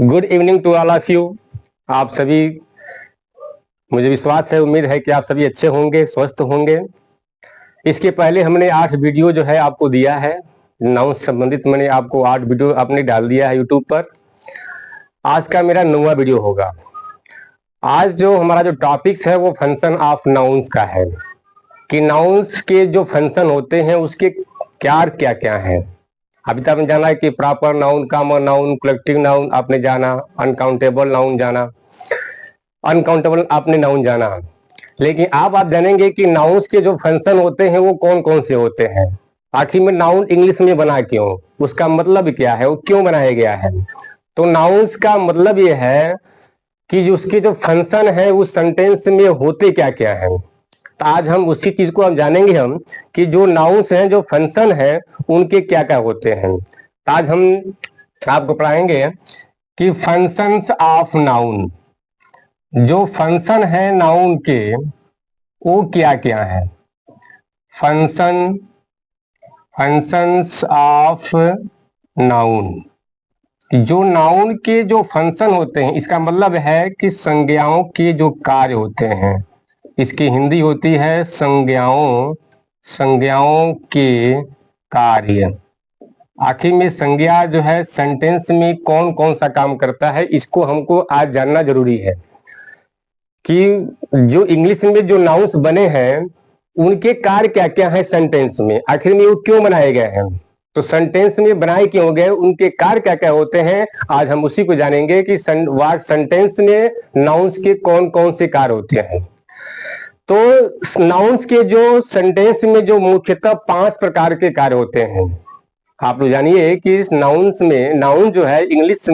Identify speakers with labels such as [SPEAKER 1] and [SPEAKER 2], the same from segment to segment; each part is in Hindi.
[SPEAKER 1] Good evening to all of you. आप सभी, मुझे विश्वास है, उम्मीद है कि आप सभी अच्छे होंगे, स्वस्थ होंगे। इसके पहले हमने 8 वीडियो जो है आपको दिया है, नाउन से संबंधित मैंने आपको 8 वीडियो आपने डाल दिया है यूट्यूब पर। आज का मेरा 9वां वीडियो होगा। आज जो हमारा जो टॉपिक्स है वो फंक्शन ऑफ नाउन्स का है, कि नाउन्स के जो फंक्शन होते हैं उसके क्या क्या क्या हैं। अभी तक आपने जाना है कि proper noun, common noun, collective noun आपने जाना, अनकाउंटेबल नाउन जाना, अनकाउंटेबल आपने नाउन जाना। लेकिन अब आप जानेंगे कि नाउन्स के जो फंक्शन होते हैं वो कौन कौन से होते हैं। आखिर में नाउन इंग्लिश में बना क्यों, उसका मतलब क्या है, वो क्यों बनाया गया है। तो नाउन्स का मतलब ये है कि उसके जो फंक्शन है उस सेंटेंस में होते क्या क्या है। तो आज हम उसी चीज को हम जानेंगे हम, कि जो नाउन्स हैं, जो फंक्शन है, उनके क्या क्या होते हैं। तो आज हम आपको पढ़ाएंगे कि फंक्शंस ऑफ नाउन, जो फंक्शन है नाउन के वो क्या क्या है। फंक्शंस ऑफ नाउन, जो नाउन के जो फंक्शन होते हैं, इसका मतलब है कि संज्ञाओं के जो कार्य होते हैं। इसकी हिंदी होती है संज्ञाओं के कार्य। आखिर में संज्ञा जो है सेंटेंस में कौन कौन सा काम करता है, इसको हमको आज जानना जरूरी है। कि जो इंग्लिश में जो नाउन्स बने हैं उनके कार्य क्या क्या है सेंटेंस में, आखिर में वो क्यों बनाए गए हैं, तो सेंटेंस में बनाए क्यों गए, उनके कार्य क्या क्या होते हैं। आज हम उसी को जानेंगे कि सेंटेंस में नाउन्स के कौन कौन से कार्य होते हैं। तो नाउन्स के जो सेंटेंस में जो मुख्यतः 5 प्रकार के कार्य होते हैं। आप लोग जानिए कि नाउन्स में, नाउन जो है इंग्लिश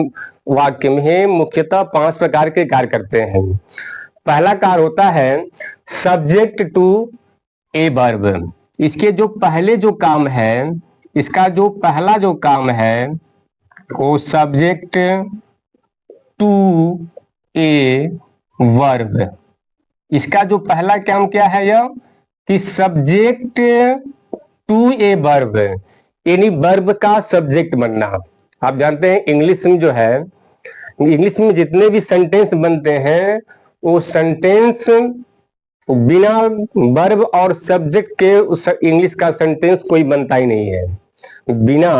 [SPEAKER 1] वाक्य में मुख्यतः 5 प्रकार के कार्य करते हैं। पहला कार्य होता है सब्जेक्ट टू ए वर्ब। इसके जो पहले जो काम है, इसका जो पहला जो काम है वो सब्जेक्ट टू ए वर्ब। इसका जो पहला काम क्या है यह, कि सब्जेक्ट टू ए वर्ब, यानी वर्ब का सब्जेक्ट बनना। आप जानते हैं इंग्लिश में जो है, इंग्लिश में जितने भी सेंटेंस बनते हैं वो सेंटेंस बिना वर्ब और सब्जेक्ट के उस इंग्लिश का सेंटेंस कोई बनता ही नहीं है। बिना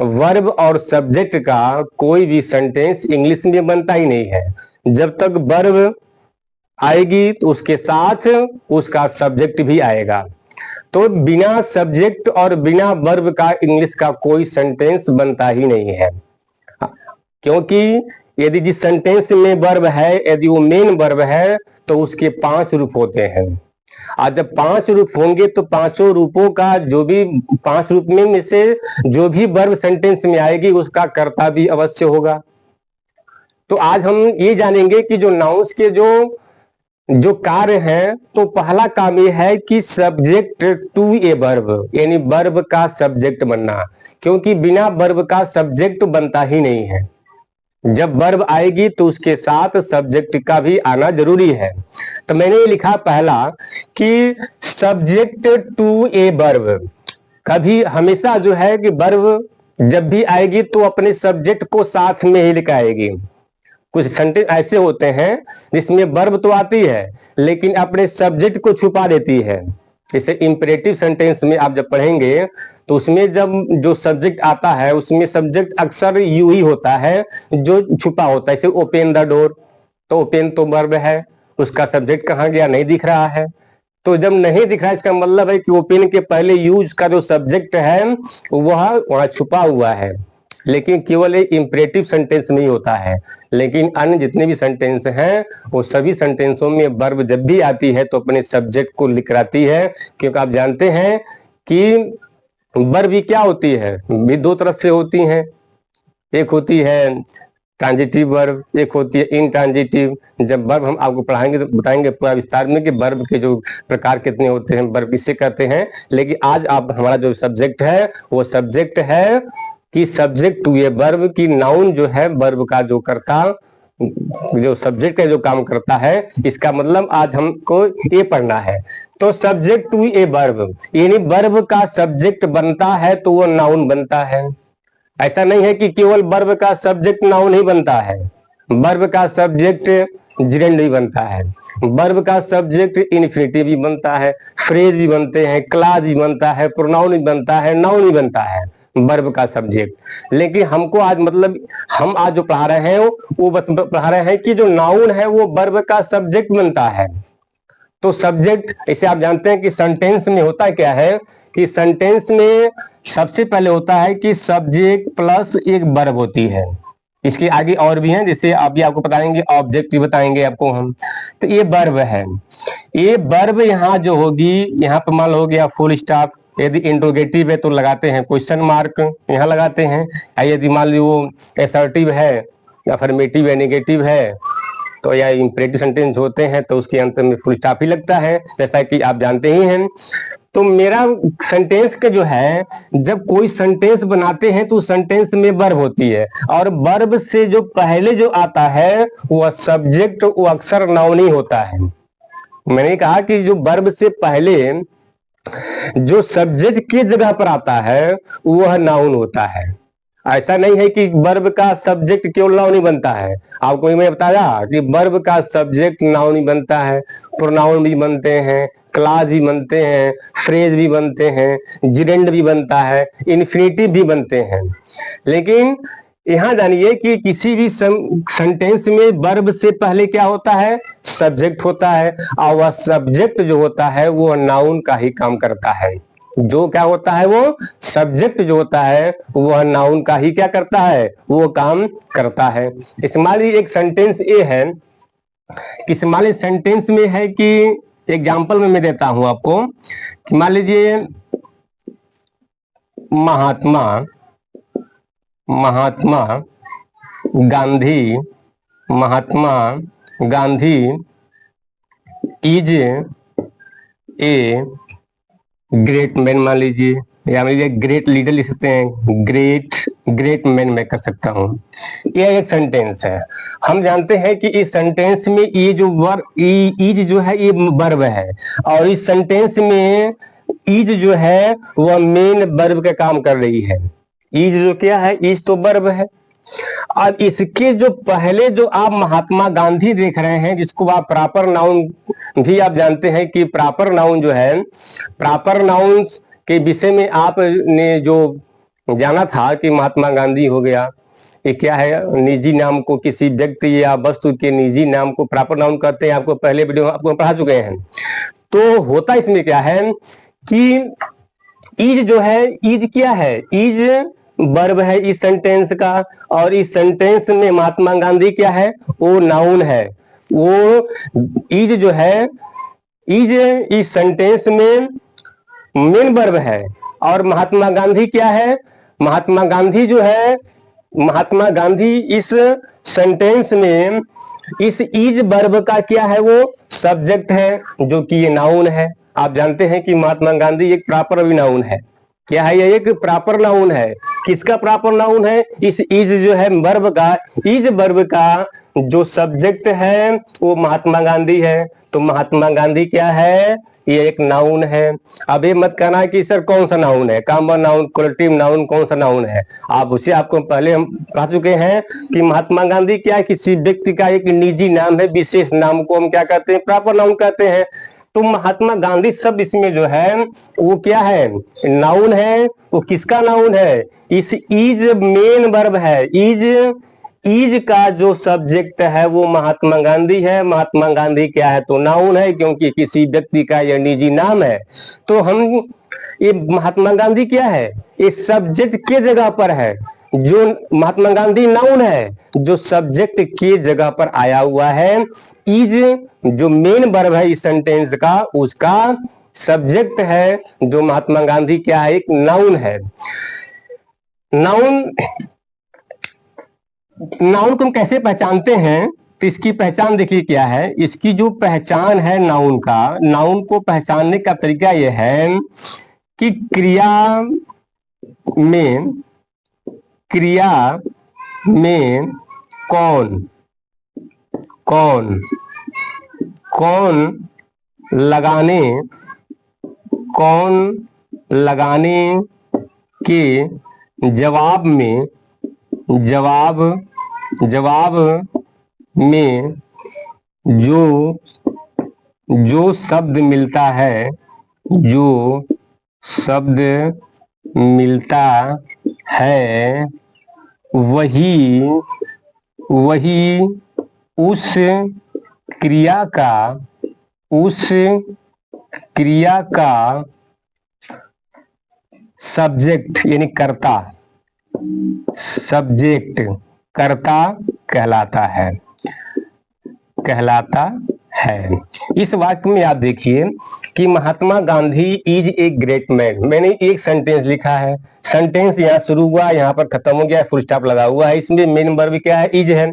[SPEAKER 1] वर्ब और सब्जेक्ट का कोई भी सेंटेंस इंग्लिश में बनता ही नहीं है। जब तक वर्ब आएगी तो उसके साथ उसका सब्जेक्ट भी आएगा। तो बिना सब्जेक्ट और बिना वर्ब का इंग्लिश का कोई सेंटेंस बनता ही नहीं है। क्योंकि यदि जिस सेंटेंस में वर्ब है, यदि वो मेन वर्ब है, तो उसके 5 रूप होते हैं। और जब 5 रूप होंगे तो पांचों रूपों का जो भी 5 रूप में से जो भी वर्ब सेंटेंस में आएगी उसका कर्ता भी अवश्य होगा। तो आज हम ये जानेंगे कि जो नाउन्स के जो कार्य है, तो पहला काम ये है कि सब्जेक्ट टू ए वर्ब, यानी वर्ब का सब्जेक्ट बनना। क्योंकि बिना वर्ब का सब्जेक्ट बनता ही नहीं है। जब वर्ब आएगी तो उसके साथ सब्जेक्ट का भी आना जरूरी है। तो मैंने ये लिखा पहला कि सब्जेक्ट टू ए वर्ब। कभी हमेशा जो है कि वर्ब जब भी आएगी तो अपने सब्जेक्ट को साथ में ही लेकर आएगी। कुछ सेंटेंस ऐसे होते हैं जिसमें वर्ब तो आती है लेकिन अपने सब्जेक्ट को छुपा देती है। जैसे इंपरेटिव सेंटेंस में आप जब पढ़ेंगे तो उसमें जब जो सब्जेक्ट आता है उसमें सब्जेक्ट अक्सर यू ही होता है जो छुपा होता है। जैसे ओपन द डोर, तो ओपन तो वर्ब है, उसका सब्जेक्ट कहाँ गया, नहीं दिख रहा है। तो जब नहीं दिख रहा है इसका मतलब है कि ओपन के पहले यूज का जो सब्जेक्ट है वह वहां छुपा हुआ है। लेकिन केवल एक इंपरेटिव सेंटेंस में ही होता है। लेकिन अन्य जितने भी सेंटेंस हैं वो सभी सेंटेंसों में वर्ब जब भी आती है तो अपने सब्जेक्ट को लिख आती है। क्योंकि आप जानते हैं कि वर्ब भी क्या होती है, भी 2 तरफ से होती हैं। एक होती है ट्रांजिटिव वर्ब, एक होती है इनट्रांजिटिव। जब वर्ब हम आपको पढ़ाएंगे तो बताएंगे पूरा विस्तार में कि वर्ब के जो प्रकार कितने होते हैं, वर्ब किससे कहते हैं। लेकिन आज आप हमारा जो सब्जेक्ट है वो सब्जेक्ट है कि सब्जेक्ट टू ए वर्ब, की नाउन जो है वर्ब का जो करता, जो सब्जेक्ट है जो काम करता है, इसका मतलब आज हमको ये पढ़ना है। तो सब्जेक्ट टू ए वर्ब, यानी वर्ब का सब्जेक्ट बनता है तो वो नाउन बनता है। ऐसा नहीं है कि केवल वर्ब का सब्जेक्ट नाउन ही बनता है, वर्ब का सब्जेक्ट जिरेंड भी बनता है, वर्ब का सब्जेक्ट इन्फिनिटिव भी बनता है, फ्रेज भी बनते हैं, क्लास भी बनता है, प्रोनाउन भी बनता है, नाउन भी बनता है वर्ब का सब्जेक्ट। लेकिन हमको आज मतलब हम आज जो पढ़ा रहे हैं वो पढ़ा रहे हैं कि जो नाउन है वो वर्ब का सब्जेक्ट बनता है। तो सब्जेक्ट इसे आप जानते हैं कि सेंटेंस में होता क्या है कि सेंटेंस में सबसे पहले होता है कि सब्जेक्ट प्लस एक वर्ब होती है। इसके आगे और भी हैं, जैसे अभी आपको बताएंगे, ऑब्जेक्ट भी बताएंगे आपको हम। तो ये वर्ब है, ये वर्ब यहाँ जो होगी, यहाँ पर मान लो हो गया फुल स्टॉप, यदि इंट्रोगेटिव है तो लगाते हैं क्वेश्चन मार्क यहाँ लगाते हैं, यदि मान लो वो एसर्टिव है, अफर्मेटिव है, नेगेटिव है, तो या इंपरेटिव सेंटेंस होते हैं तो उसके अंत में फुल स्टॉप ही लगता है, जैसा कि आप जानते ही हैं। तो मेरा सेंटेंस का जो है, जब कोई सेंटेंस बनाते हैं तो सेंटेंस में वर्ब होती है, और वर्ब से जो पहले जो आता है वह सब्जेक्ट, वो अक्सर नाउन ही होता है। मैंने कहा कि जो वर्ब से पहले जो सब्जेक्ट की जगह पर आता है वह नाउन होता है। ऐसा नहीं है कि वर्ब का सब्जेक्ट केवल नाउन ही बनता है। आपको मैं बताया कि वर्ब का सब्जेक्ट नाउन ही बनता है, प्रोनाउन भी बनते हैं, क्लास भी बनते हैं, फ्रेज भी बनते हैं, जिरेंड भी बनता है, इन्फिनिटिव भी बनते हैं। लेकिन यहां जानिए कि किसी भी सेंटेंस में वर्ब से पहले क्या होता है, सब्जेक्ट होता है, और वह सब्जेक्ट जो होता है वो नाउन का ही काम करता है। जो क्या होता है, वो सब्जेक्ट जो होता है वह नाउन का ही क्या करता है, वो काम करता है। इस मान लीजिए एक सेंटेंस ये है कि मान लीजिए सेंटेंस में है कि एग्जाम्पल में मैं देता हूं आपको कि मान लीजिए Mahatma Mahatma Gandhi, Mahatma Gandhi is a great man मान लीजिए, या मान लीजिए ग्रेट लीडर लिख सकते हैं, ग्रेट मैन मैं कर सकता हूं। यह एक सेंटेंस है। हम जानते हैं कि इस सेंटेंस में ये जो वर्ब इज जो है ये वर्ब है, और इस सेंटेंस में इज जो है वह मेन वर्ब का काम कर रही है। इज जो क्या है, इज तो वर्ब है। अब इसके जो पहले जो आप महात्मा गांधी देख रहे हैं, जिसको आप प्रॉपर नाउन भी आप जानते हैं कि प्रॉपर नाउन जो है, प्रॉपर नाउन के विषय में आपने जो जाना था कि महात्मा गांधी हो गया, ये क्या है, निजी नाम को किसी व्यक्ति या वस्तु के निजी नाम को प्रॉपर नाउन कहते हैं। आपको पहले वीडियो में आपको पढ़ा चुके हैं। तो होता इसमें क्या है कि इज जो है, इज क्या है, इज वर्ब है इस सेंटेंस का, और इस सेंटेंस में महात्मा गांधी क्या है, वो नाउन है। वो इज जो है, इज इस सेंटेंस में मेन वर्ब है, और महात्मा गांधी क्या है, महात्मा गांधी जो है, महात्मा गांधी इस सेंटेंस में इस इज वर्ब का क्या है, वो सब्जेक्ट है, जो कि ये नाउन है। आप जानते हैं कि महात्मा गांधी एक प्रॉपर नाउन है। क्या है, ये एक प्रॉपर नाउन है। किसका प्रॉपर नाउन है, इस इज जो है वर्ब का, इज वर्ब का जो सब्जेक्ट है वो महात्मा गांधी है। तो महात्मा गांधी क्या है, ये एक नाउन है। अब ये मत कहना कि सर कौन सा नाउन है, कॉमन नाउन, कोलेक्टिव नाउन, कौन सा नाउन है। आप उसे आपको पहले हम कह चुके हैं कि महात्मा गांधी क्या है, किसी व्यक्ति का एक निजी नाम है, विशेष नाम को हम क्या कहते हैं, प्रॉपर नाउन कहते हैं। तो महात्मा गांधी सब इसमें जो है वो क्या है, नाउन है। वो किसका नाउन है, इस इज मेन वर्ब है। इज का जो सब्जेक्ट है वो महात्मा गांधी है। महात्मा गांधी क्या है, तो नाउन है, क्योंकि किसी व्यक्ति का यह निजी नाम है। तो हम ये महात्मा गांधी क्या है, ये सब्जेक्ट के जगह पर है। जो महात्मा गांधी नाउन है, जो सब्जेक्ट के जगह पर आया हुआ है। इज जो मेन वर्ब है इस सेंटेंस का, उसका सब्जेक्ट है, जो महात्मा गांधी क्या है, एक नाउन है। नाउन नाउन को हम कैसे पहचानते हैं, तो इसकी पहचान देखिए क्या है। इसकी जो पहचान है नाउन का, नाउन को पहचानने का तरीका यह है कि क्रिया में कौन लगाने के जवाब में जवाब जवाब में जो जो शब्द मिलता है, जो शब्द मिलता है वही वही उस क्रिया का सब्जेक्ट यानी कर्ता कहलाता है। इस वाक्य में आप देखिए कि Mahatma Gandhi is a great man. मैंने एक सेंटेंस लिखा है, सेंटेंस यहाँ शुरू हुआ, यहाँ पर खत्म हो गया, फुल स्टॉप लगा हुआ है। इसमें मेन वर्ब क्या है? इज है।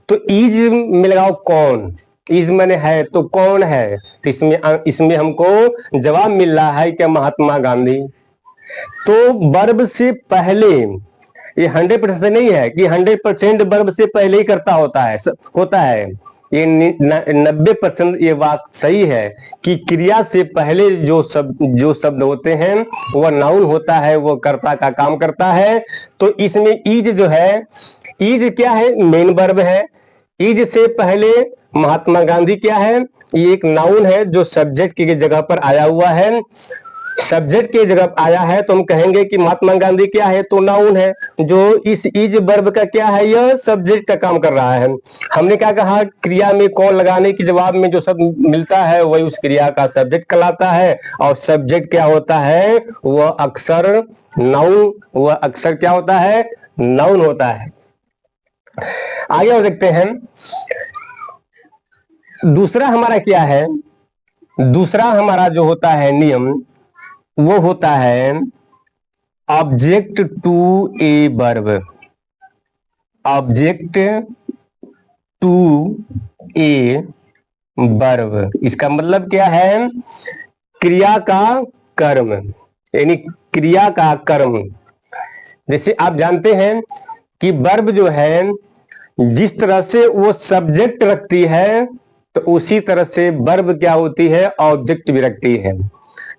[SPEAKER 1] तो इज में लगाओ कौन, इज मैंने है तो कौन है, तो इसमें हमको जवाब मिल रहा है क्या? महात्मा गांधी। तो वर्ब से पहले, ये 100% नहीं है कि 100% वर्ब से पहले ही करता होता है। ये 90% ये बात सही है कि क्रिया से पहले जो शब्द होते हैं वह नाउन होता है, वो कर्ता का काम करता है। तो इसमें इज जो है, इज क्या है? मेन वर्ब है। इज से पहले महात्मा गांधी क्या है? ये एक नाउन है जो सब्जेक्ट की जगह पर आया हुआ है। सब्जेक्ट की जगह आया है तो हम कहेंगे कि महात्मा गांधी क्या है? तो नाउन है। जो इस इज वर्ब का क्या है? यह सब्जेक्ट का काम कर रहा है। हमने क्या कहा? क्रिया में कौन लगाने के जवाब में जो शब्द मिलता है वही उस क्रिया का सब्जेक्ट कहलाता है। और सब्जेक्ट क्या होता है? वह अक्सर नाउन, वह अक्सर क्या होता है? नाउन होता है। आगे और देखते हैं, दूसरा हमारा क्या है? दूसरा हमारा जो होता है नियम, वो होता है object to a verb. Object to a verb, इसका मतलब क्या है? क्रिया का कर्म, यानी क्रिया का कर्म। जैसे आप जानते हैं कि वर्ब जो है जिस तरह से वो सब्जेक्ट रखती है तो उसी तरह से वर्ब क्या होती है? ऑब्जेक्ट भी रखती है।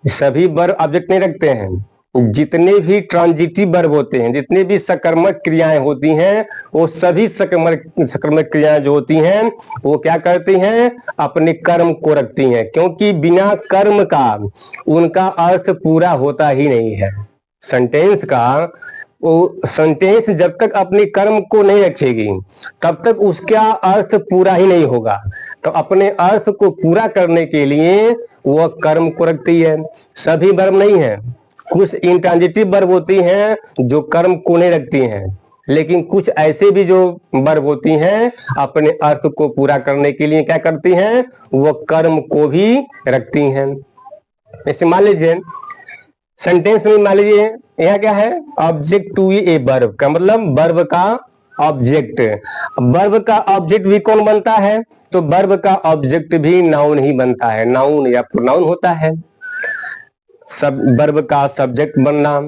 [SPEAKER 1] सभी वर्ब ऑब्जेक्ट नहीं रखते हैं। जितने भी ट्रांजिटिव वर्ब होते हैं, जितने भी सकर्मक क्रियाएं होती हैं, वो सभी सकर्मक क्रियाएं जो होती हैं वो क्या करती हैं? अपने कर्म को रखती हैं, क्योंकि बिना कर्म का उनका अर्थ पूरा होता ही नहीं है। सेंटेंस का वो सेंटेंस जब तक अपने कर्म को नहीं रखेगी तब तक उसका अर्थ पूरा ही नहीं होगा। तो अपने अर्थ को पूरा करने के लिए वह कर्म को रखती है। सभी वर्ब नहीं है, कुछ इंट्रांजिटिव वर्ब होती हैं जो कर्म को नहीं रखती हैं, लेकिन कुछ ऐसे भी जो वर्ब होती हैं अपने अर्थ को पूरा करने के लिए क्या करती हैं? वह कर्म को भी रखती हैं। जैसे मान लीजिए सेंटेंस में, मान लीजिए यहाँ क्या है? ऑब्जेक्ट टू ए वर्ब का मतलब वर्ब का ऑब्जेक्ट। वर्ब का ऑब्जेक्ट भी कौन बनता है? तो वर्ब का ऑब्जेक्ट भी नाउन ही बनता है, नाउन या प्रोनाउन होता है। सब वर्ब का सब्जेक्ट बनना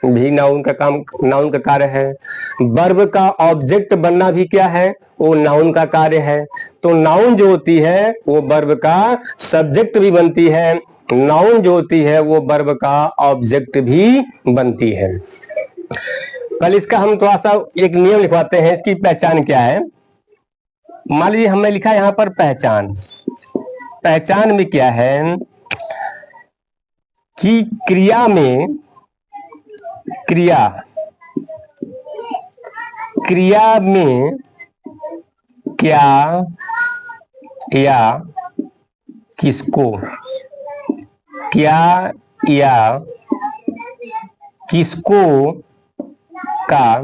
[SPEAKER 1] भी नाउन का काम, नाउन का कार्य है। वर्ब का ऑब्जेक्ट बनना भी क्या है? वो नाउन का कार्य है। तो नाउन जो होती है वो वर्ब का सब्जेक्ट भी बनती है, नाउन जो होती है वो वर्ब का ऑब्जेक्ट भी बनती है। पहले इसका हम थोड़ा सा एक नियम लिखवाते हैं, इसकी पहचान क्या है। मान लीजिए हमने लिखा यहां पर पहचान। पहचान में क्या है कि क्रिया में क्या या किसको, क्या या किसको का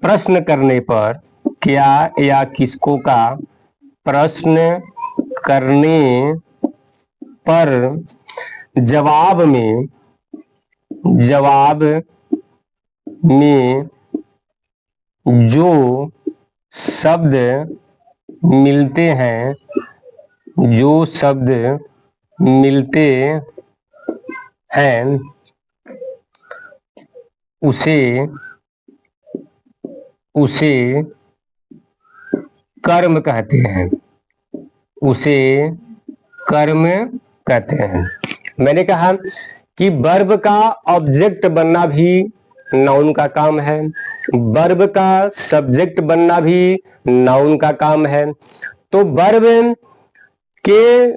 [SPEAKER 1] प्रश्न करने पर, क्या या किसको का प्रश्न करने पर जवाब में जो शब्द मिलते हैं, उसे कर्म कहते हैं, उसे कर्म कहते हैं। मैंने कहा कि वर्ब का ऑब्जेक्ट बनना भी नाउन का काम है। वर्ब का सब्जेक्ट बनना भी नाउन का काम है। तो वर्ब के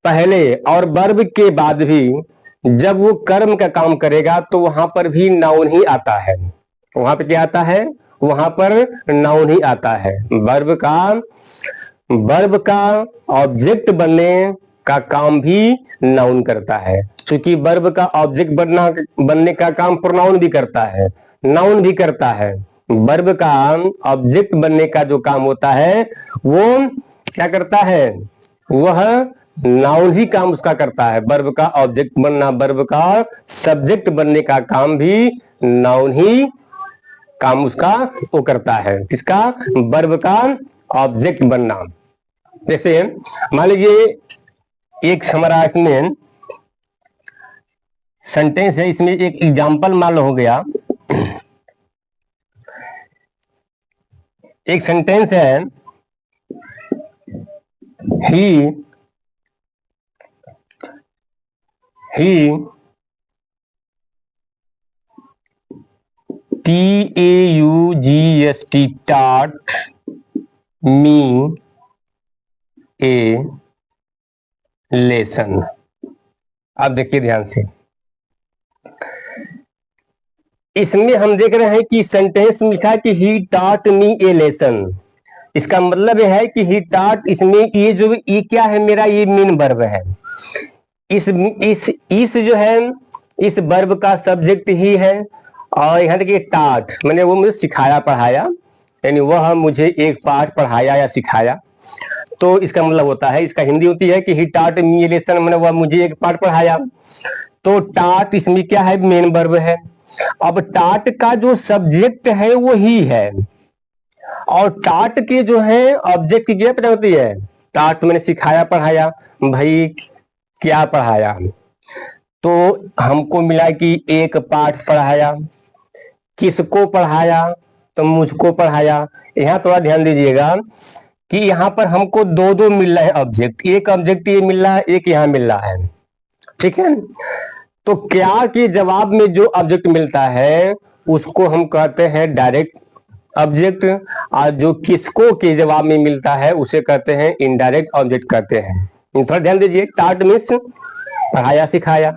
[SPEAKER 1] पहले और वर्ब के बाद भी जब वो कर्म का काम करेगा तो वहां पर भी नाउन ही आता है। वहां पे क्या आता है? वहां पर नाउन ही आता है। वर्ब का ऑब्जेक्ट बनने का काम भी नाउन करता है। क्योंकि वर्ब का ऑब्जेक्ट बनने का काम प्रोनाउन भी करता है, नाउन भी करता है। वर्ब का ऑब्जेक्ट बनने का जो काम होता है वो क्या करता है? वह नाउन ही काम उसका करता है। वर्ब का ऑब्जेक्ट बनना, वर्ब का सब्जेक्ट बनने का काम भी नाउन ही काम उसका वो करता है। किसका? वर्ब का ऑब्जेक्ट बनना। जैसे मान लीजिए एक हमारा इसमें सेंटेंस है, इसमें एक एग्जाम्पल मान लो हो गया। एक सेंटेंस है, ही TAUGST taught me a lesson। आप देखिए ध्यान से, इसमें हम देख रहे हैं कि सेंटेंस में लिखा है कि ही taught me a lesson। इसका मतलब यह है कि ही taught, इसमें ये क्या है? मेरा ये मेन वर्ब है। इस जो है इस वर्ब का सब्जेक्ट ही है। और यहाँ देखिए टाट मैंने वो मुझे सिखाया पढ़ाया, यानी वह मुझे एक पाठ पढ़ाया या सिखाया। तो इसका मतलब होता है, इसका हिंदी होती है कि ही टाट मी लेसन, मैंने वह मुझे एक पाठ पढ़ाया। तो टाट इसमें क्या है? मेन वर्ब है। अब टाट का जो सब्जेक्ट है वो ही है, और टाट के जो है ऑब्जेक्ट की क्या पता होती है? टाट मैंने सिखाया पढ़ाया, भाई क्या पढ़ाया? तो हमको मिला कि एक पाठ पढ़ाया। किसको पढ़ाया? तो मुझको पढ़ाया। यहाँ थोड़ा ध्यान दीजिएगा कि यहाँ पर हमको दो दो मिल रहा है ऑब्जेक्ट। एक ऑब्जेक्ट ये मिल रहा है, एक यहाँ मिल रहा है, ठीक है। तो क्या के जवाब में जो ऑब्जेक्ट मिलता है उसको हम कहते हैं डायरेक्ट ऑब्जेक्ट, और जो किसको के जवाब में मिलता है उसे कहते हैं इनडायरेक्ट ऑब्जेक्ट कहते हैं। थोड़ा ध्यान दीजिए, टाट मीन्स पढ़ाया सिखाया।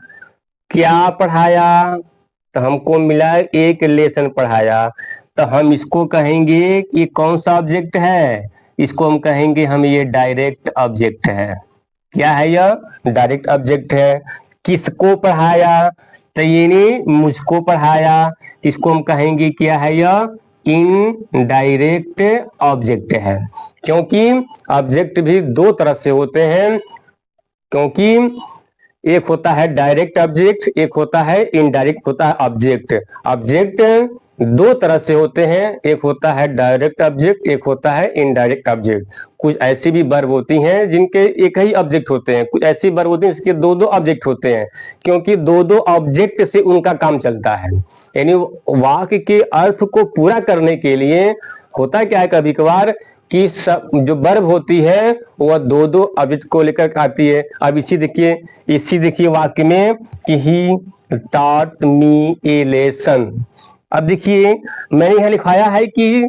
[SPEAKER 1] क्या पढ़ाया? तो हमको मिला एक लेसन पढ़ाया। तो हम इसको कहेंगे कि कौन सा ऑब्जेक्ट है? इसको हम कहेंगे हम ये डायरेक्ट ऑब्जेक्ट है। क्या है? यह डायरेक्ट ऑब्जेक्ट है। किसको पढ़ाया? तो ये मुझको पढ़ाया। इसको हम कहेंगे क्या है? यह इनडायरेक्ट ऑब्जेक्ट है। क्योंकि ऑब्जेक्ट भी दो तरह से होते हैं, क्योंकि एक होता है डायरेक्ट ऑब्जेक्ट, एक होता है इनडायरेक्ट होता है ऑब्जेक्ट। ऑब्जेक्ट दो तरह से होते हैं, एक होता है डायरेक्ट ऑब्जेक्ट, एक होता है इनडायरेक्ट ऑब्जेक्ट। कुछ ऐसी भी वर्ब होती हैं जिनके एक ही ऑब्जेक्ट होते हैं, कुछ ऐसी वर्ब होती हैं जिसके दो दो ऑब्जेक्ट होते हैं, क्योंकि दो दो ऑब्जेक्ट से उनका काम चलता है। यानी वाक्य के अर्थ को पूरा करने के लिए होता क्या है कभी कभार कि जो वर्ब होती है वह दो दो ऑब्जेक्ट को लेकर आती है। अब इसी देखिए वाक्य में कि he taught me A lesson. अब देखिए मैंने यहाँ लिखाया है कि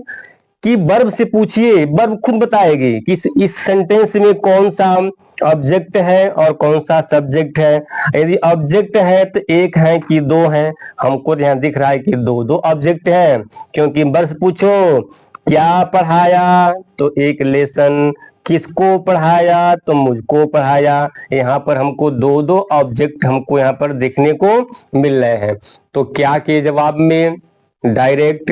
[SPEAKER 1] वर्ब से पूछिए, वर्ब खुद बताएगी कि इस सेंटेंस में कौन सा ऑब्जेक्ट है और कौन सा सब्जेक्ट है। यदि ऑब्जेक्ट है तो एक है कि दो है? हमको यहाँ दिख रहा है कि दो दो ऑब्जेक्ट है, क्योंकि वर्ब पूछो क्या पढ़ाया तो एक लेसन, किसको पढ़ाया तो मुझको पढ़ाया। यहाँ पर हमको दो दो ऑब्जेक्ट हमको यहाँ पर देखने को मिल रहे हैं। तो क्या के जवाब में डायरेक्ट,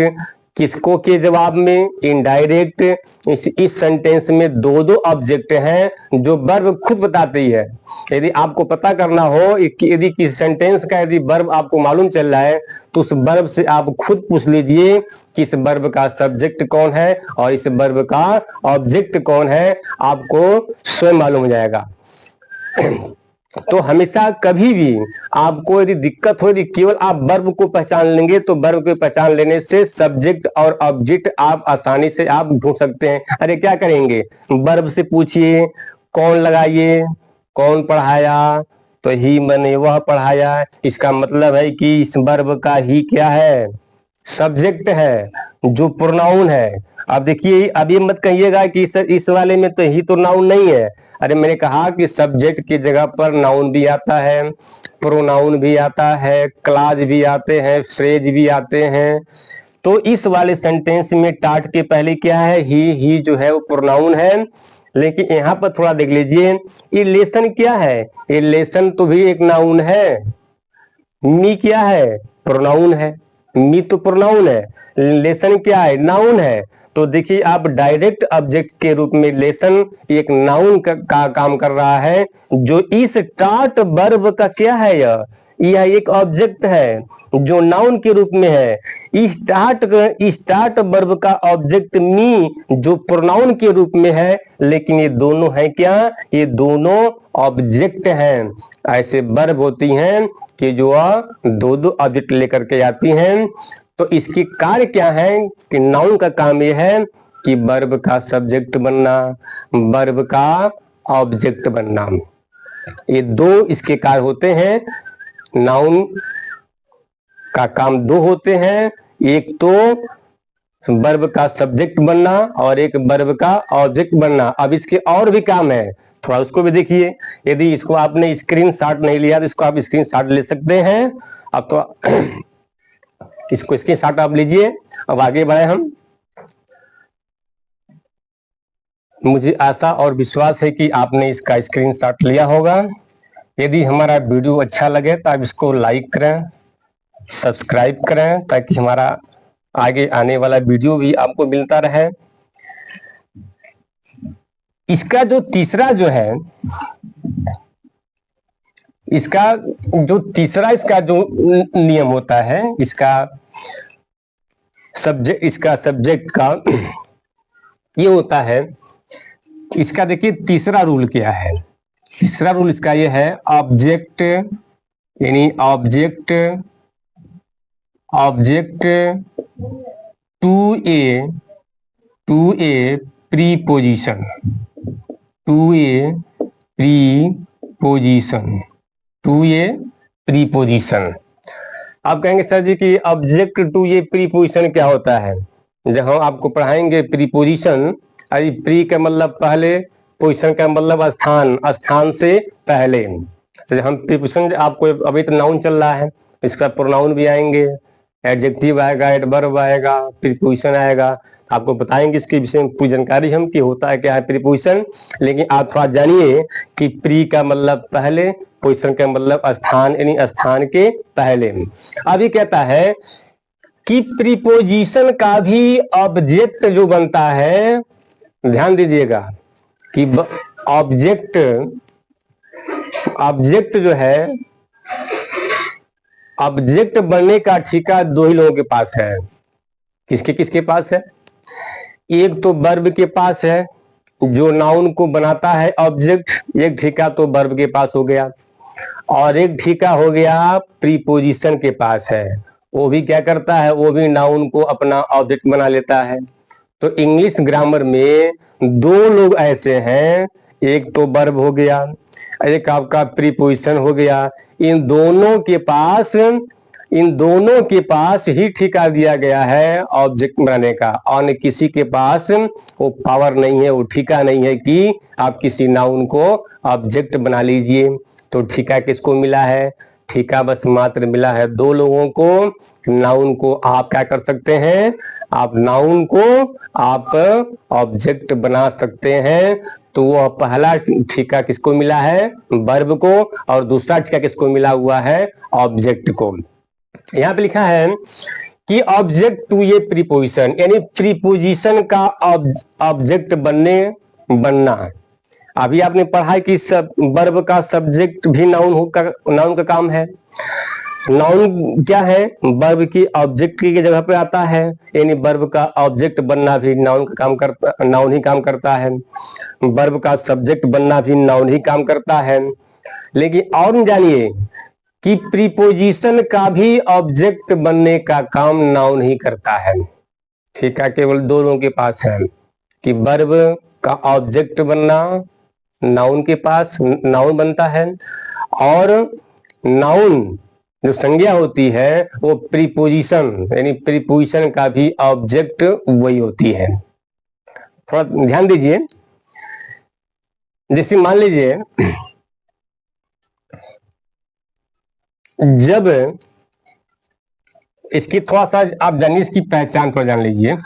[SPEAKER 1] किसको के जवाब में इनडायरेक्ट। इस सेंटेंस में दो दो ऑब्जेक्ट हैं जो वर्ब खुद बताती है। यदि आपको पता करना हो यदि किस सेंटेंस का यदि वर्ब आपको मालूम चल रहा है तो उस वर्ब से आप खुद पूछ लीजिए कि इस वर्ब का सब्जेक्ट कौन है और इस वर्ब का ऑब्जेक्ट कौन है, आपको स्वयं मालूम हो जाएगा। तो हमेशा कभी भी आपको यदि दिक्कत हो, यदि केवल आप वर्ब को पहचान लेंगे तो वर्ब को पहचान लेने से सब्जेक्ट और ऑब्जेक्ट आप आसानी से आप ढूंढ सकते हैं। अरे क्या करेंगे, वर्ब से पूछिए कौन लगाइए, कौन पढ़ाया, तो ही मैंने वह पढ़ाया, इसका मतलब है कि इस वर्ब का ही क्या है, सब्जेक्ट है, जो प्रोनाउन है। अब देखिए, अब ये मत कहिएगा कि इस वाले में तो ही तो नाउन नहीं है। अरे मैंने कहा कि सब्जेक्ट की जगह पर नाउन भी आता है, प्रोनाउन भी आता है, क्लाज भी आते हैं, फ्रेज भी आते हैं। तो इस वाले सेंटेंस में टाट के पहले क्या है, ही जो है वो प्रोनाउन है। लेकिन यहाँ पर थोड़ा देख लीजिए, ये लेसन क्या है, ये लेसन तो भी एक नाउन है। मी क्या है, प्रोनाउन है। मी तो प्रोनाउन है, लेसन क्या है, नाउन है। तो देखिए, आप डायरेक्ट ऑब्जेक्ट के रूप में लेसन एक नाउन का काम कर रहा है, जो इस टाट वर्ब का क्या है, यह एक ऑब्जेक्ट है जो नाउन के रूप में है। स्टार्ट वर्ब का ऑब्जेक्ट मी जो प्रोनाउन के रूप में है, लेकिन ये दोनों है क्या, ये दोनों ऑब्जेक्ट हैं। ऐसे वर्ब होती हैं कि जो दो दो ऑब्जेक्ट लेकर के आती हैं। तो इसकी कार्य क्या है कि नाउन का काम यह है कि वर्ब का सब्जेक्ट बनना, वर्ब का ऑब्जेक्ट बनना, ये दो इसके कार्य होते हैं। नाउन का काम दो होते हैं, एक तो वर्ब का सब्जेक्ट बनना और एक वर्ब का ऑब्जेक्ट बनना। अब इसके और भी काम है, थोड़ा उसको भी देखिए। यदि इसको आपने स्क्रीनशॉट नहीं लिया तो इसको आप स्क्रीनशॉट ले सकते हैं। अब तो इसको स्क्रीनशॉट आप लीजिए। अब आगे बढ़े हम। मुझे आशा और विश्वास है कि आपने इसका स्क्रीनशॉट लिया होगा। यदि हमारा वीडियो अच्छा लगे तो आप इसको लाइक करें, सब्सक्राइब करें, ताकि हमारा आगे आने वाला वीडियो भी आपको मिलता रहे। इसका जो तीसरा जो है, इसका जो नियम होता है, इसका सब्जेक्ट का ये होता है। इसका देखिए तीसरा रूल क्या है। तीसरा रूल इसका ये है, ऑब्जेक्ट यानी ऑब्जेक्ट टू ए प्रीपोजिशन, आप कहेंगे सर जी कि ऑब्जेक्ट टू ए प्रीपोजिशन क्या होता है। जब हम आपको पढ़ाएंगे प्रीपोजिशन, अरे प्री का मतलब पहले, पोजिशन का मतलब स्थान, स्थान से पहले। तो हम प्रीपोजिशन, आपको अभी तो नाउन चल रहा है, इसका प्रोनाउन भी आएंगे, एडजेक्टिव आएगा, एडवर्ब आएगा, प्रीपोजिशन आएगा। आपको बताएंगे इसके विषय में पूरी जानकारी हम कि होता है क्या है प्रीपोजिशन। लेकिन आप थोड़ा जानिए कि प्री का मतलब पहले, पोजिशन का मतलब स्थान यानी स्थान के पहले। अभी कहता है कि प्रीपोजिशन का भी ऑब्जेक्ट जो बनता है, ध्यान दीजिएगा कि ऑब्जेक्ट जो है, ऑब्जेक्ट बनने का ठेका दो ही लोगों के पास है। किसके पास है, एक तो वर्ब के पास है जो नाउन को बनाता है ऑब्जेक्ट, एक ठेका तो वर्ब के पास हो गया, और एक ठेका हो गया प्रीपोजिशन के पास है। वो भी क्या करता है, वो भी नाउन को अपना ऑब्जेक्ट बना लेता है। तो इंग्लिश ग्रामर में दो लोग ऐसे हैं, एक तो वर्ब हो गया, एक आपका प्रीपोजिशन हो गया। इन दोनों के पास ही ठेका दिया गया है ऑब्जेक्ट बनाने का, और किसी के पास वो पावर नहीं है, वो ठेका नहीं है कि आप किसी नाउन को ऑब्जेक्ट बना लीजिए। तो ठेका किसको मिला है, ठेका बस मात्र मिला है दो लोगों को। नाउन को आप क्या कर सकते हैं, आप नाउन को आप ऑब्जेक्ट बना सकते हैं। तो वह पहला ठेका किसको मिला है, वर्ब को, और दूसरा ठेका किसको मिला हुआ है, ऑब्जेक्ट को। यहाँ पे लिखा है कि ऑब्जेक्ट टू ये प्रीपोजिशन, यानी प्रीपोजिशन का ऑब्जेक्ट बनना। अभी आपने पढ़ा कि वर्ब का सब्जेक्ट भी नाउन का काम है। नाउन क्या है, वर्ब की ऑब्जेक्ट की जगह पे आता है, यानी वर्ब का ऑब्जेक्ट बनना भी नाउन ही काम करता है। वर्ब का सब्जेक्ट बनना भी नाउन ही काम करता है। लेकिन और जानिए कि प्रीपोजिशन का भी ऑब्जेक्ट बनने का काम नाउन ही करता है। ठीक है, केवल दो लोगों के पास है कि वर्ब का ऑब्जेक्ट बनना नाउन के पास नाउन बनता है, और नाउन जो संज्ञा होती है वो प्रीपोजिशन यानी प्रीपोजिशन का भी ऑब्जेक्ट वही होती है। थोड़ा ध्यान दीजिए, जैसे मान लीजिए जब इसकी थोड़ा सा आप जानिए, इसकी पहचान थोड़ा जान लीजिए।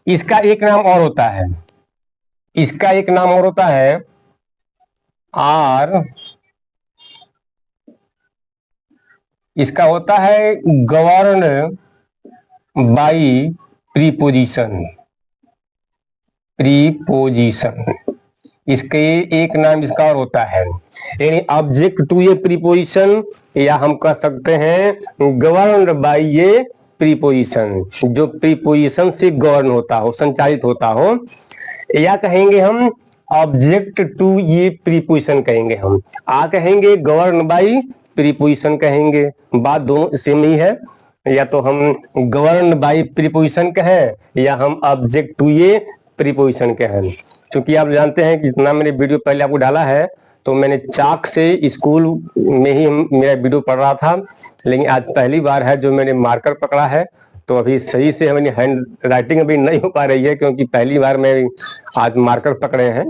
[SPEAKER 1] इसका एक नाम और होता है, इसका एक नाम और होता है आर, इसका होता है गवर्न बाई प्रीपोजिशन, प्रीपोजिशन इसके एक नाम इसका और होता है, यानी ऑब्जेक्ट टू ये प्रीपोजिशन, या हम कह सकते हैं गवर्न बाई ये प्रीपोजिशन, जो प्रीपोजिशन से गवर्न होता हो, संचालित होता हो, या कहेंगे हम ऑब्जेक्ट टू ये प्रीपोजिशन कहेंगे हम, आ कहेंगे गवर्न बाई प्रीपोजिशन कहेंगे, बात दोनों सेम ही है। या तो हम गवर्न बाई प्रीपोजिशन कहें या हम ऑब्जेक्ट टू ये प्रीपोजिशन कहें। क्योंकि आप जानते हैं कि जितना मैंने वीडियो पहले आपको डाला है तो मैंने चाक से स्कूल में ही मेरा वीडियो पढ़ रहा था, लेकिन आज पहली बार है जो मैंने मार्कर पकड़ा है, तो अभी सही से हमारी हैंड राइटिंग अभी नहीं हो पा रही है क्योंकि पहली बार मैं आज मार्कर पकड़े हैं।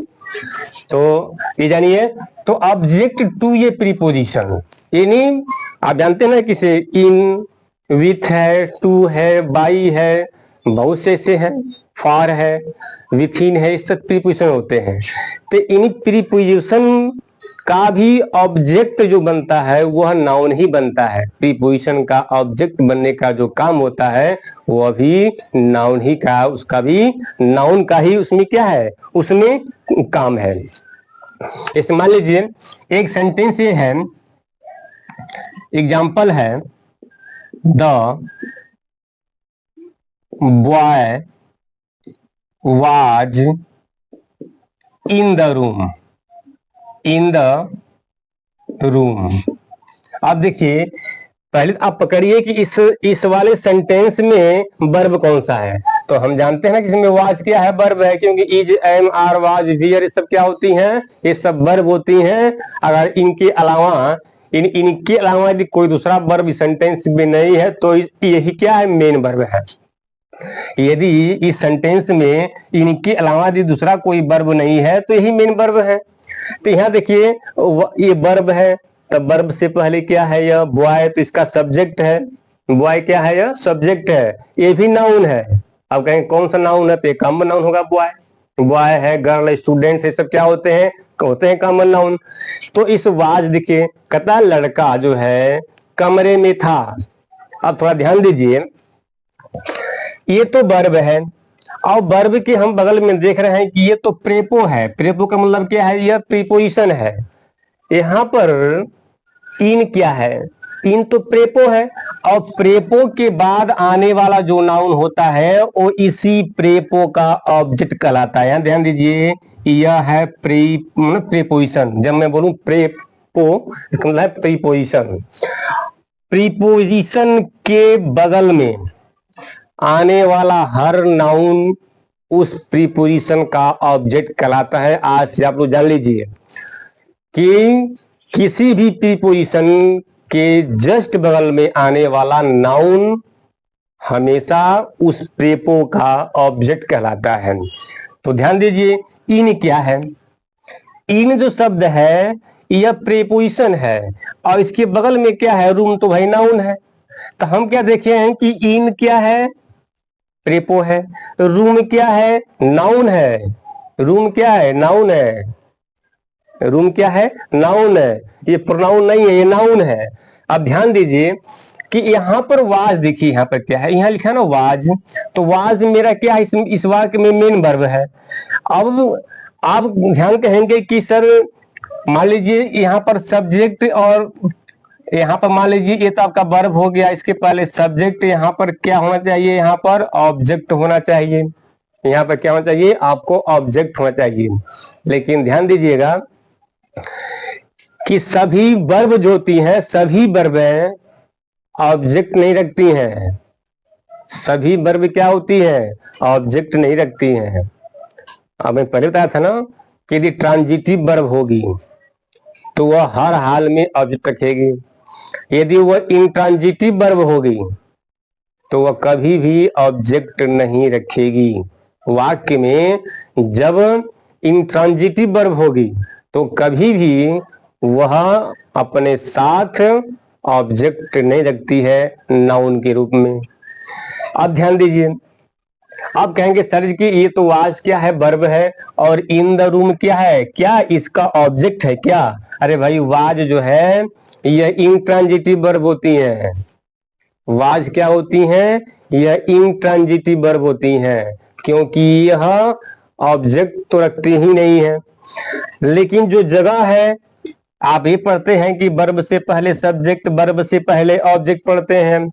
[SPEAKER 1] तो ये जानिए, तो ऑब्जेक्ट टू ये प्रीपोजिशन, यानी आप जानते हैं ना किसे इन, विथ है, टू है, बाई है, बहुत से ऐसे हैं, फॉर है, विथ इन है, इस सब प्रीपोजिशन होते हैं। तो इन प्रीपोजिशन का भी ऑब्जेक्ट जो बनता है वह नाउन ही बनता है। प्रीपोजिशन का ऑब्जेक्ट बनने का जो काम होता है वह भी नाउन ही का, उसका भी नाउन का ही उसमें क्या है, उसमें काम है। इस मान लीजिए एक सेंटेंस ये है, एग्जाम्पल है the boy was in the room, in the room. अब देखिए पहले आप पकड़िए कि इस वाले सेंटेंस में वर्ब कौन सा है। तो हम जानते हैं ना कि इसमें वाज क्या है, वर्ब है, क्योंकि is, am, are, was, were ये सब क्या होती हैं, ये सब वर्ब होती हैं। अगर इनके अलावा इनके अलावा यदि कोई दूसरा वर्ब सेंटेंस में नहीं है तो यही क्या है, मेन वर्ब है। यदि इस सेंटेंस में इनके अलावा यदि दूसरा कोई वर्ब नहीं है तो यही मेन वर्ब है। तो यहाँ देखिए ये वर्ब है, तब वर्ब से पहले क्या है, यह बॉय, तो इसका सब्जेक्ट है, बॉय क्या है, यह सब्जेक्ट है, ये भी नाउन है। अब कहें कौन सा नाउन है, तो एक कॉमन नाउन होगा बॉय, बॉय है, गर्ल, स्टूडेंट, ये सब क्या होते हैं, कॉमन नाउन। तो इस वाज देखिए कहता लड़का जो है कमरे में था। अब थोड़ा ध्यान दीजिए, ये तो वर्ब है और वर्ब के हम बगल में देख रहे हैं कि ये तो प्रेपो है। प्रेपो का मतलब क्या है, यह प्रीपोजिशन है। यहाँ पर इन क्या है, इन तो प्रेपो है और प्रेपो के बाद आने वाला जो नाउन होता है वो इसी प्रेपो का ऑब्जेक्ट कहलाता है। ध्यान दीजिए, यह है प्रीपोजिशन। जब मैं बोलूं प्रेपो इसका मतलब है प्रीपोजिशन। प्रीपोजिशन के बगल में आने वाला हर नाउन उस प्रीपोजिशन का ऑब्जेक्ट कहलाता है। आज से आप लोग जान लीजिए कि किसी भी प्रीपोजिशन के जस्ट बगल में आने वाला नाउन हमेशा उस प्रेपो का ऑब्जेक्ट कहलाता है। तो ध्यान दीजिए, इन क्या है, इन जो शब्द है यह प्रीपोजिशन है और इसके बगल में क्या है, रूम, तो भाई नाउन है। तो हम क्या देखे हैं कि इन क्या है, प्रेपो है, रूम क्या है, नाउन है, रूम क्या है, नाउन है, रूम क्या है, नाउन है, ये प्रोनाउन नहीं है, ये नाउन है। अब ध्यान दीजिए कि यहाँ पर वाज, देखिए यहाँ पर क्या है, यहाँ लिखा है ना वाज, तो वाज मेरा क्या है, इस वाक्य में मेन वर्ब है। अब आप ध्यान कहेंगे कि सर मान लीजिए यहाँ पर सब्जेक्ट और यहाँ पर मान लीजिए ये तो आपका वर्ब हो गया, इसके पहले सब्जेक्ट, यहाँ पर क्या होना चाहिए, यहाँ पर ऑब्जेक्ट होना चाहिए। यहाँ पर क्या होना चाहिए, आपको ऑब्जेक्ट होना चाहिए। लेकिन ध्यान दीजिएगा कि सभी वर्ब जो होती हैं, सभी वर्बें ऑब्जेक्ट नहीं रखती हैं। सभी वर्ब क्या होती है, ऑब्जेक्ट नहीं रखती हैं। अब मैं पहले बताया था ना कि यदि ट्रांजिटिव वर्ब होगी, तो वह हर हाल में ऑब्जेक्ट रखेगी। यदि वह इंट्रांजिटिव वर्ब होगी तो वह कभी भी ऑब्जेक्ट नहीं रखेगी। वाक्य में जब इंट्रांजिटिव वर्ब होगी तो कभी भी वह अपने साथ ऑब्जेक्ट नहीं रखती है नाउन के रूप में। अब ध्यान दीजिए, आप कहेंगे सर कि ये तो वाज क्या है, वर्ब है, और इन द रूम क्या है, क्या इसका ऑब्जेक्ट है क्या? अरे भाई वाज जो है यह इंट्रांजिटिव वर्ब होती है। वाज क्या होती हैं? यह इंट्रांजिटिव वर्ब होती हैं, क्योंकि यह ऑब्जेक्ट तो रखती ही नहीं है। लेकिन जो जगह है, आप ये पढ़ते हैं कि वर्ब से पहले सब्जेक्ट, वर्ब से पहले ऑब्जेक्ट पढ़ते हैं,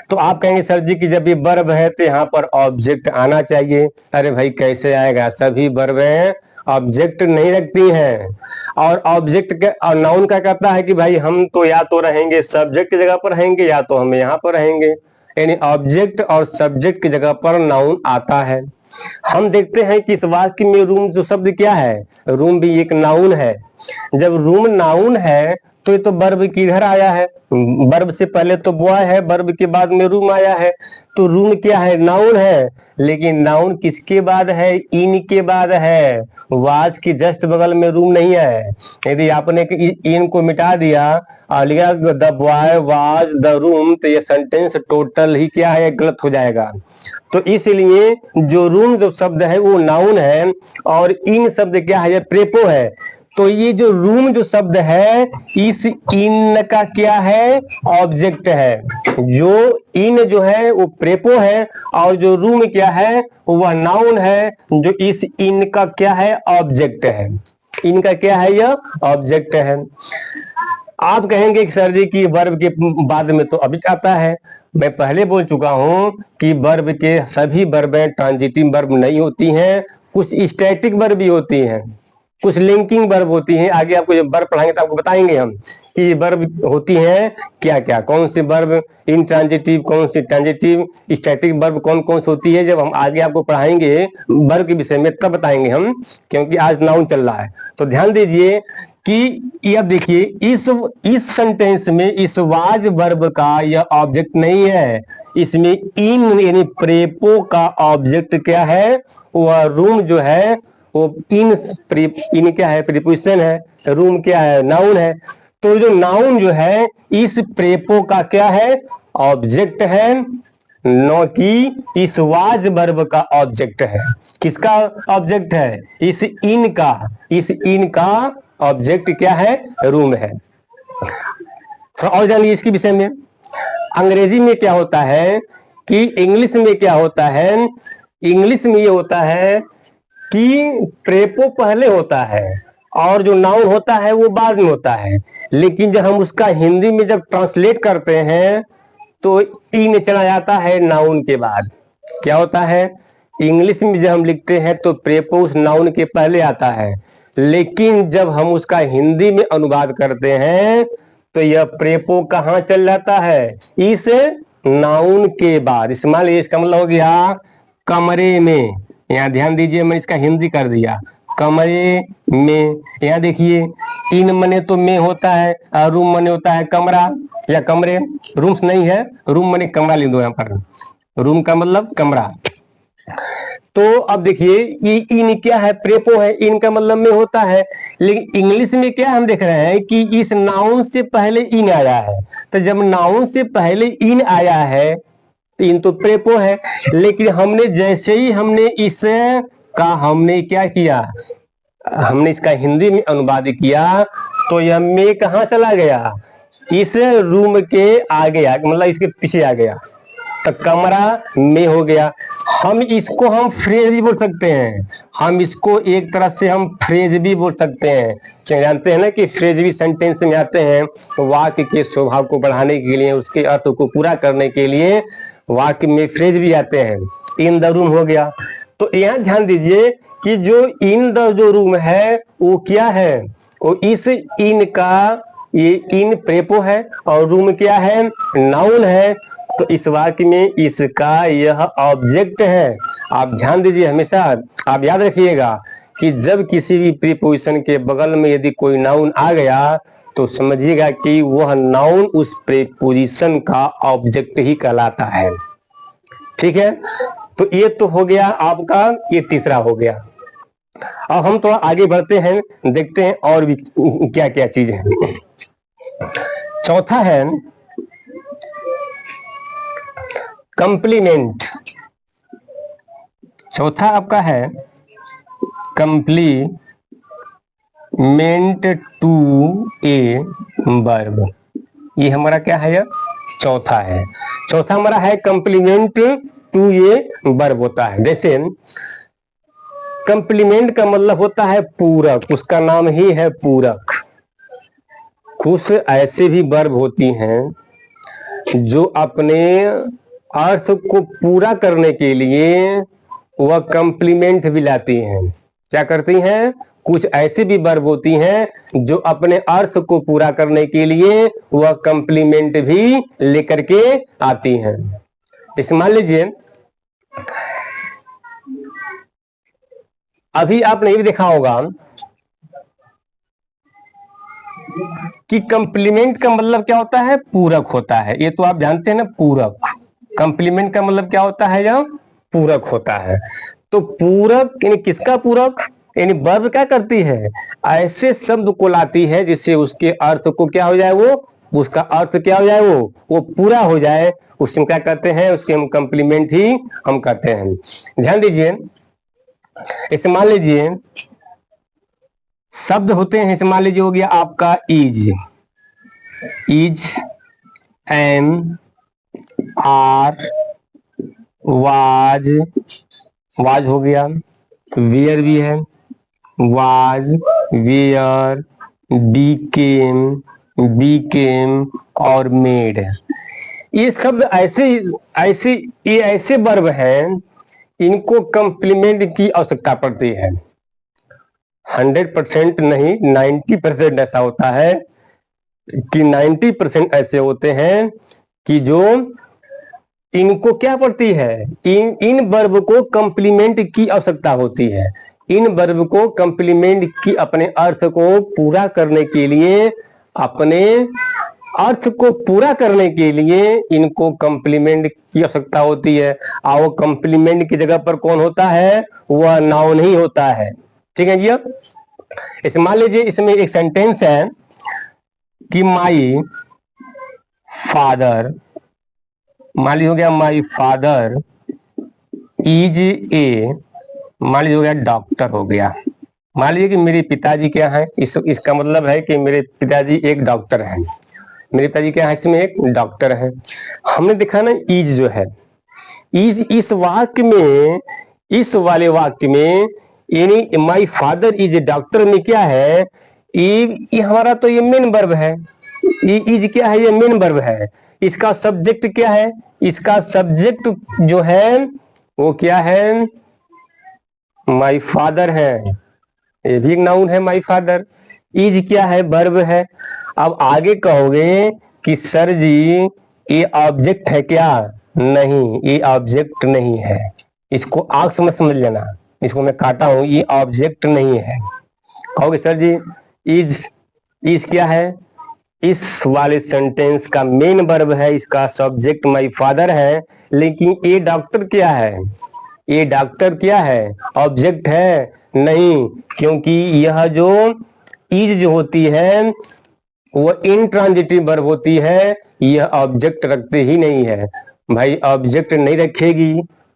[SPEAKER 1] तो आप कहेंगे सर जी कि जब ये वर्ब है तो यहाँ पर ऑब्जेक्ट आना चाहिए। अरे भाई कैसे आएगा, सभी वर्बें ऑब्जेक्ट नहीं रखती हैं। और ऑब्जेक्ट के और नाउन क्या कहता है कि भाई हम तो या तो रहेंगे सब्जेक्ट की जगह पर रहेंगे या तो हम यहाँ पर रहेंगे, यानी ऑब्जेक्ट और सब्जेक्ट की जगह पर नाउन आता है। हम देखते हैं कि इस वाक्य में रूम जो शब्द क्या है, रूम भी एक नाउन है। जब रूम नाउन है तो ये तो वर्ब किधर आया है, वर्ब से पहले तो बॉय है, वर्ब के बाद में रूम आया है, तो रूम क्या है, नाउन है। लेकिन नाउन किसके बाद है, इन के बाद है, वाज के जस्ट बगल में रूम नहीं है। यदि आपने इन को मिटा दिया और लिखा the boy was the room, तो ये सेंटेंस टोटल ही क्या है, गलत हो जाएगा। तो इसलिए जो रूम जो शब्द है वो नाउन है और इन शब्द क्या है, ये प्रेपो है। तो ये जो रूम जो शब्द है इस इन का क्या है, ऑब्जेक्ट है। जो इन जो है वो प्रेपो है और जो रूम क्या है वह नाउन है, जो इस इन का क्या है, ऑब्जेक्ट है। इनका क्या है, यह ऑब्जेक्ट है। आप कहेंगे कि सर जी की वर्ब के बाद में तो ऑब्जेक्ट आता है। मैं पहले बोल चुका हूं कि वर्ब के सभी वर्बें ट्रांजिटिव वर्ब नहीं होती हैं, कुछ स्टैटिक वर्ब भी होती हैं, कुछ लिंकिंग वर्ब होती हैं। आगे आपको जब वर्ब पढ़ाएंगे तो आपको बताएंगे हम कि वर्ब होती हैं क्या क्या, कौन सी वर्ब इंट्रांजिटिव, कौन सी ट्रांजिटिव, स्टैटिक वर्ब कौन कौन सी होती है। जब हम आगे आपको पढ़ाएंगे वर्ब के विषय में तब बताएंगे हम, क्योंकि आज नाउन चल रहा है। तो ध्यान दीजिए कि अब देखिए इस सेंटेंस में इस वाज वर्ब का यह ऑब्जेक्ट नहीं है। इसमें इन यानी प्रेपो का ऑब्जेक्ट क्या है, वह रूम जो है वो इन क्या है, प्रीपोजिशन है, रूम क्या है, नाउन है। तो जो नाउन जो है इस प्रेपो का क्या है, ऑब्जेक्ट है, न कि इस वाज वर्ब का ऑब्जेक्ट है। किसका ऑब्जेक्ट है, इस इन का। इस इन का ऑब्जेक्ट क्या है, रूम है। थोड़ा और जानिए इसके विषय में। अंग्रेजी में क्या होता है कि इंग्लिश में क्या होता है, इंग्लिश में ये होता है कि प्रेपो पहले होता है और जो नाउन होता है वो बाद में होता है। लेकिन जब हम उसका हिंदी में जब ट्रांसलेट करते हैं तो इन चला जाता है नाउन के बाद। क्या होता है, इंग्लिश में जब हम लिखते हैं तो प्रेपो उस नाउन के पहले आता है, लेकिन जब हम उसका हिंदी में अनुवाद करते हैं तो यह प्रेपो कहाँ चल जाता है, इस नाउन के बाद। इस्तेमाल इसका मतलब हो गया कमरे में। यहाँ ध्यान दीजिए, मैं इसका हिंदी कर दिया, कमरे में। यहाँ देखिए इन मने तो में होता है और रूम मने होता है कमरा या कमरे। रूम्स नहीं है, रूम मने कमरा लिख दो यहाँ पर, रूम का मतलब कमरा। तो अब देखिए ये इन क्या है, प्रेपो है, इन का मतलब में होता है। लेकिन इंग्लिश में क्या हम देख रहे हैं कि इस नाउन से पहले इन आया है। तो जब नाउन से पहले इन आया है तो इन तो प्रेपो है, लेकिन हमने जैसे ही हमने इस का हमने क्या किया, हमने इसका हिंदी में अनुवाद किया तो यह में कहाँ चला गया, इस रूम के आ गया, मतलब इसके पीछे आ गया, तो कमरा में हो गया। हम इसको हम फ्रेज भी बोल सकते हैं, हम इसको एक तरह से हम फ्रेज भी बोल सकते हैं। क्या जानते हैं ना कि फ्रेज भी सेंटेंस में आते हैं वाक्य के स्वभाव को बढ़ाने के लिए, उसके अर्थ को पूरा करने के लिए वाक्य में फ्रेज भी आते हैं। इन द रूम हो गया। तो यहाँ ध्यान दीजिए कि जो इन द जो रूम है वो क्या है, वो इस इन का, ये इन प्रेपो है और रूम क्या है, नाउन है। तो इस वाक्य में इसका यह ऑब्जेक्ट है। आप ध्यान दीजिए, हमेशा आप याद रखिएगा कि जब किसी भी प्रीपोजिशन के बगल में यदि कोई नाउन आ गया तो समझिएगा कि वह नाउन उस प्रीपोजिशन का ऑब्जेक्ट ही कहलाता है। ठीक है, तो ये तो हो गया आपका, ये तीसरा हो गया। अब हम थोड़ा आगे बढ़ते हैं, देखते हैं और भी क्या क्या चीज है। चौथा है कंप्लीमेंट। चौथा आपका है कंप्लीमेंट टू ए वर्ब। ये हमारा क्या है, यह चौथा है। चौथा हमारा है कंप्लीमेंट टू ए वर्ब होता है। जैसे कंप्लीमेंट का मतलब होता है पूरक, उसका नाम ही है पूरक। कुछ ऐसे भी वर्ब होती हैं जो अपने अर्थ को पूरा करने के लिए वह कंप्लीमेंट भी लाती हैं। क्या करती हैं? कुछ ऐसे भी वर्ब होती हैं जो अपने अर्थ को पूरा करने के लिए वह कंप्लीमेंट भी लेकर के आती हैं। इस मान लीजिए अभी आपने भी देखा होगा कि कंप्लीमेंट का मतलब क्या होता है, पूरक होता है। ये तो आप जानते हैं ना, पूरक। कंप्लीमेंट का मतलब क्या होता है, जब पूरक होता है। तो पूरक यानी किसका पूरक, यानी वर्ब क्या करती है, ऐसे शब्द को लाती है जिससे उसके अर्थ को क्या हो जाए, वो उसका अर्थ क्या हो जाए, वो पूरा हो जाए। उसमें क्या कहते हैं, उसके हम कंप्लीमेंट ही हम कहते हैं। ध्यान दीजिए, इसे मान लीजिए शब्द होते हैं, इसे मान लीजिए हो गया आपका is, am, are, was, was हो गया, वियर भी है, वाज, वियर, बीकेम, बीकेम और मेड। ये शब्द ये ऐसे वर्ब हैं, इनको कंप्लीमेंट की आवश्यकता पड़ती है। 100% नहीं, 90% ऐसा होता है कि 90% ऐसे होते हैं कि जो इनको क्या पड़ती है, इन वर्ब को कंप्लीमेंट की आवश्यकता होती है। इन वर्ब को कंप्लीमेंट की अपने अर्थ को पूरा करने के लिए, अपने अर्थ को पूरा करने के लिए इनको कंप्लीमेंट की आवश्यकता होती है। और वो कंप्लीमेंट की जगह पर कौन होता है, वह नाउन ही होता है। ठीक है जी। अब इसे मान लीजिए इसमें एक सेंटेंस है कि माई फादर, मान लीजिए हो गया माई फादर इज ए, मान लीजिए हो गया डॉक्टर हो गया। मान लीजिए कि मेरे पिताजी क्या है, इसका मतलब है कि मेरे पिताजी एक डॉक्टर हैं। मेरे पिताजी क्या है, इसमें एक डॉक्टर है। हमने देखा ना इज जो है, इज इस वाक्य में, इस वाले वाक्य में यानी my father is a doctor में क्या है, ये हमारा तो ये मेन वर्ब है। इज क्या है, ये मेन वर्ब है। इसका सब्जेक्ट क्या है, इसका सब्जेक्ट जो है वो क्या है, माई फादर है। ये भी एक नाउन है माई फादर। इज क्या है, वर्ब है। अब आगे कहोगे कि सर जी ये ऑब्जेक्ट है क्या, नहीं, ये ऑब्जेक्ट नहीं है। इसको आंख समझ लेना, इसको मैं काटा हूं, ये ऑब्जेक्ट नहीं है। कहोगे सर जी इज क्या है, इस वाले सेंटेंस का मेन वर्ब है, इसका सब्जेक्ट माई फादर है। लेकिन ये डॉक्टर क्या है, ये डॉक्टर क्या है, ऑब्जेक्ट है? नहीं, क्योंकि यह जो इज जो होती है वो इंट्रांजिटिव वर्ब होती है, यह ऑब्जेक्ट रखते ही नहीं है। भाई ऑब्जेक्ट नहीं रखेगी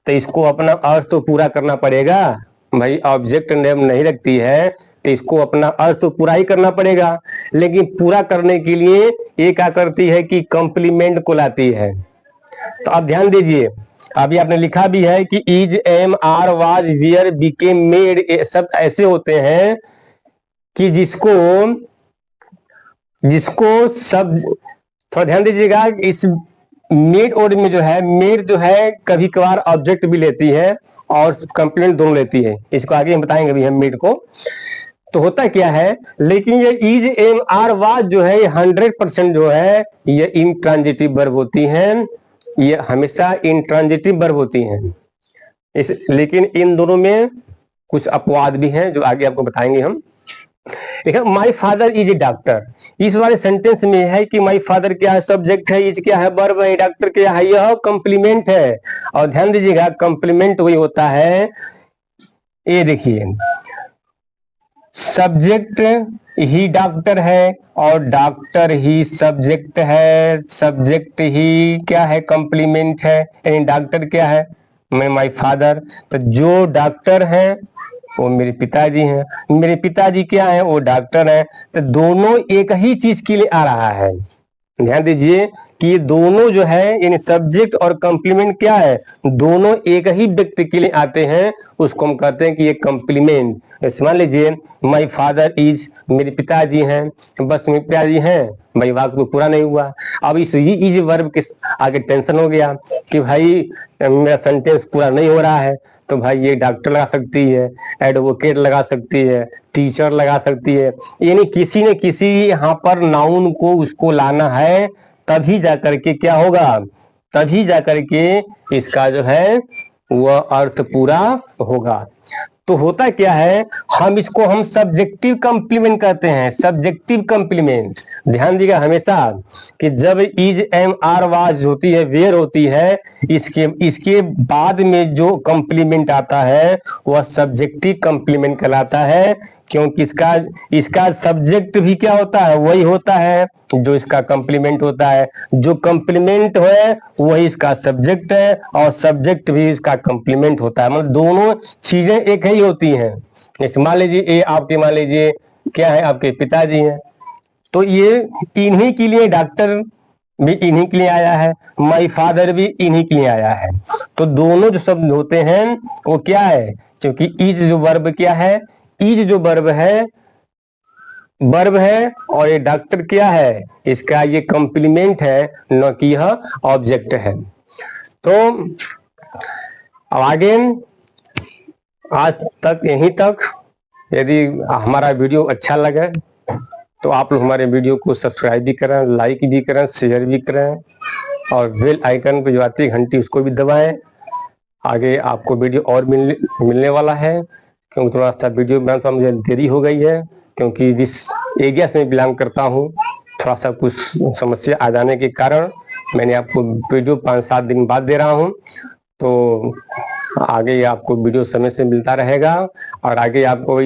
[SPEAKER 1] तो इसको अपना अर्थ तो पूरा करना पड़ेगा। भाई ऑब्जेक्ट नेम नहीं रखती है तो इसको अपना अर्थ तो पूरा ही करना पड़ेगा। लेकिन पूरा करने के लिए ये क्या करती है कि कंप्लीमेंट को लाती है। तो आप ध्यान दीजिए, अभी आपने लिखा भी है कि is, am, are, was, were, became, made, सब ऐसे होते हैं कि जिसको सब, थोड़ा ध्यान दीजिएगा, इस मेड वर्ड में जो है, मेड जो है कभी कभार ऑब्जेक्ट भी लेती है और कंप्लीमेंट दोनों लेती है। इसको आगे हम बताएंगे भी हम मेड को। तो होता क्या है, लेकिन ये इज, एम, आर, वाज जो है 100% जो है ये इंट्रांजिटिव वर्ब होती हैं। ये हमेशा इंट्रांजिटिव वर्ब होती हैं। लेकिन इन दोनों में कुछ अपवाद भी हैं जो आगे आपको बताएंगे हम। देखिए, my father is a doctor, इस वाले सेंटेंस में है कि माई फादर क्या है, सब्जेक्ट है, इज क्या है, वर्ब है, डॉक्टर क्या है, यह कंप्लीमेंट है। और ध्यान दीजिएगा, कंप्लीमेंट वही होता है, ये देखिए, सब्जेक्ट ही डॉक्टर है और डॉक्टर ही सब्जेक्ट है, सब्जेक्ट ही क्या है, कंप्लीमेंट है, यानी डॉक्टर क्या है, मैं माई फादर। तो जो डॉक्टर है वो मेरे पिताजी हैं, मेरे पिताजी क्या है, वो डॉक्टर हैं। तो दोनों एक ही चीज के लिए आ रहा है। ध्यान दीजिए कि ये दोनों जो है, यानी सब्जेक्ट और कंप्लीमेंट क्या है, दोनों एक ही व्यक्ति के लिए आते हैं, उसको हम कहते हैं कि ये कंप्लीमेंट। मान लीजिए, माई फादर इज, मेरे पिताजी हैं, बस मेरे पिताजी हैं, भाई वाक्य तो पूरा नहीं हुआ। अब इस इज वर्ब के आगे टेंशन हो गया कि भाई मेरा सेंटेंस पूरा नहीं हो रहा है। तो भाई ये डॉक्टर लगा सकती है, एडवोकेट लगा सकती है, टीचर लगा सकती है, यानी किसी न किसी यहाँ पर नाउन को उसको लाना है, तभी जाकर के क्या होगा, तभी जाकर के इसका जो है वह अर्थ पूरा होगा। तो होता क्या है, हम सब्जेक्टिव कंप्लीमेंट कहते हैं, सब्जेक्टिव कंप्लीमेंट। ध्यान दीजिएगा हमेशा कि जब इज एम आर वाज होती है, वेयर होती है, इसके बाद में जो कंप्लीमेंट आता है वह सब्जेक्टिव कंप्लीमेंट कहलाता है, क्योंकि इसका सब्जेक्ट भी क्या होता है, वही होता है जो इसका कंप्लीमेंट होता है। जो कंप्लीमेंट है वही इसका सब्जेक्ट है, और सब्जेक्ट भी इसका कंप्लीमेंट होता है। मतलब दोनों चीजें एक ही होती हैं। जैसे मान लीजिए, ये आपके मान लीजिए क्या है, आपके पिताजी हैं, तो ये इन्हीं के लिए, डॉक्टर भी इन्हीं के लिए आया है, माई फादर भी इन्हीं के लिए आया है। तो दोनों जो शब्द होते हैं वो क्या है, क्योंकि इज जो वर्ब क्या है, इज जो वर्ब है और ये डॉक्टर क्या है, इसका ये कंप्लीमेंट है, न कि यह ऑब्जेक्ट है। तो अब आगे, आज तक यहीं तक। यदि हमारा वीडियो अच्छा लगे तो आप लोग हमारे वीडियो को सब्सक्राइब भी करें, लाइक भी करें, शेयर भी करें, और बेल आइकन पे जो आती है घंटी उसको भी दबाएं। आगे आपको वीडियो और मिलने वाला है, क्योंकि थोड़ा सा वीडियो बनाने में मुझे देरी हो गई है, क्योंकि जिस एरिया से मैं बिलोंग करता हूँ, थोड़ा सा कुछ समस्या आ जाने के कारण मैंने आपको वीडियो 5-7 दिन बाद दे रहा हूँ। तो आगे आपको वीडियो समय से मिलता रहेगा, और आगे आपको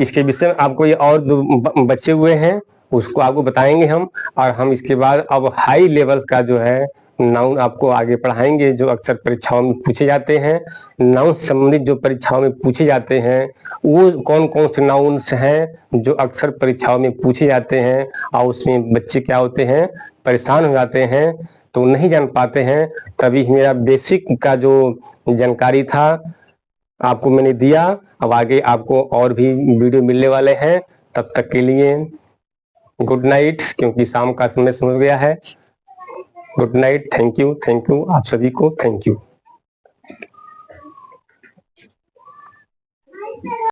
[SPEAKER 1] इसके विषय में आपको ये और जो बचे हुए हैं उसको आपको बताएंगे हम। और हम इसके बाद अब हाई लेवल का जो है नाउन आपको आगे पढ़ाएंगे, जो अक्सर परीक्षाओं में पूछे जाते हैं। नाउन संबंधित जो परीक्षाओं में पूछे जाते हैं वो कौन कौन से नाउन्स हैं जो अक्सर परीक्षाओं में पूछे जाते हैं, और उसमें बच्चे क्या होते हैं, परेशान हो जाते हैं, तो नहीं जान पाते हैं। तभी मेरा बेसिक का जो जानकारी था आपको मैंने दिया। अब आगे आपको और भी वीडियो मिलने वाले हैं। तब तक के लिए गुड नाइट, क्योंकि शाम का समय हो गया है। गुड नाइट, थैंक यू आप सभी को, थैंक यू।